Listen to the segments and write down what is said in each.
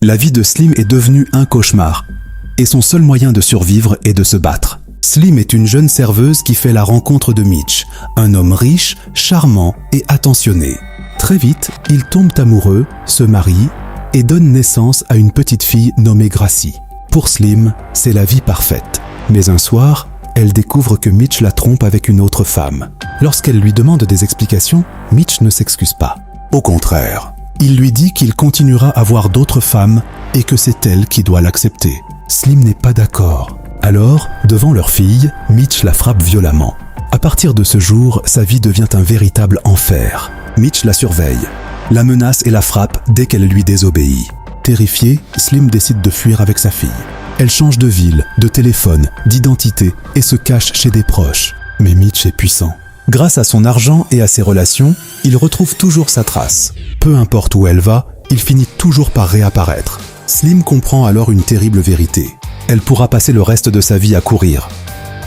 La vie de Slim est devenue un cauchemar, et son seul moyen de survivre est de se battre. Slim est une jeune serveuse qui fait la rencontre de Mitch, un homme riche, charmant et attentionné. Très vite, ils tombent amoureux, se marient et donnent naissance à une petite fille nommée Gracie. Pour Slim, c'est la vie parfaite. Mais un soir, elle découvre que Mitch la trompe avec une autre femme. Lorsqu'elle lui demande des explications, Mitch ne s'excuse pas. Au contraire, il lui dit qu'il continuera à voir d'autres femmes et que c'est elle qui doit l'accepter. Slim n'est pas d'accord. Alors, devant leur fille, Mitch la frappe violemment. À partir de ce jour, sa vie devient un véritable enfer. Mitch la surveille, la menace et la frappe dès qu'elle lui désobéit. Terrifié, Slim décide de fuir avec sa fille. Elle change de ville, de téléphone, d'identité et se cache chez des proches. Mais Mitch est puissant. Grâce à son argent et à ses relations, il retrouve toujours sa trace. Peu importe où elle va, il finit toujours par réapparaître. Slim comprend alors une terrible vérité. Elle pourra passer le reste de sa vie à courir.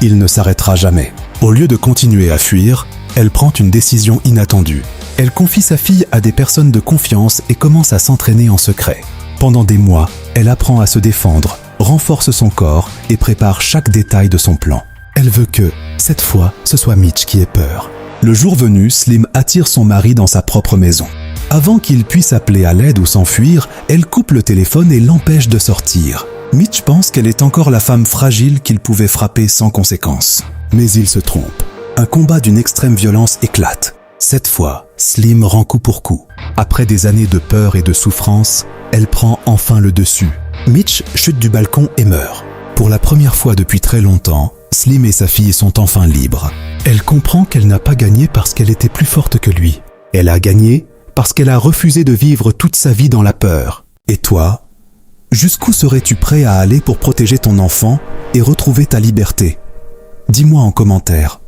Il ne s'arrêtera jamais. Au lieu de continuer à fuir, elle prend une décision inattendue. Elle confie sa fille à des personnes de confiance et commence à s'entraîner en secret. Pendant des mois, elle apprend à se défendre, renforce son corps et prépare chaque détail de son plan. Elle veut que, cette fois, ce soit Mitch qui ait peur. Le jour venu, Slim attire son mari dans sa propre maison. Avant qu'il puisse appeler à l'aide ou s'enfuir, elle coupe le téléphone et l'empêche de sortir. Mitch pense qu'elle est encore la femme fragile qu'il pouvait frapper sans conséquence. Mais il se trompe. Un combat d'une extrême violence éclate. Cette fois, Slim rend coup pour coup. Après des années de peur et de souffrance, elle prend enfin le dessus. Mitch chute du balcon et meurt. Pour la première fois depuis très longtemps, Slim et sa fille sont enfin libres. Elle comprend qu'elle n'a pas gagné parce qu'elle était plus forte que lui. Elle a gagné parce qu'elle a refusé de vivre toute sa vie dans la peur. Et toi ? Jusqu'où serais-tu prêt à aller pour protéger ton enfant et retrouver ta liberté ? Dis-moi en commentaire.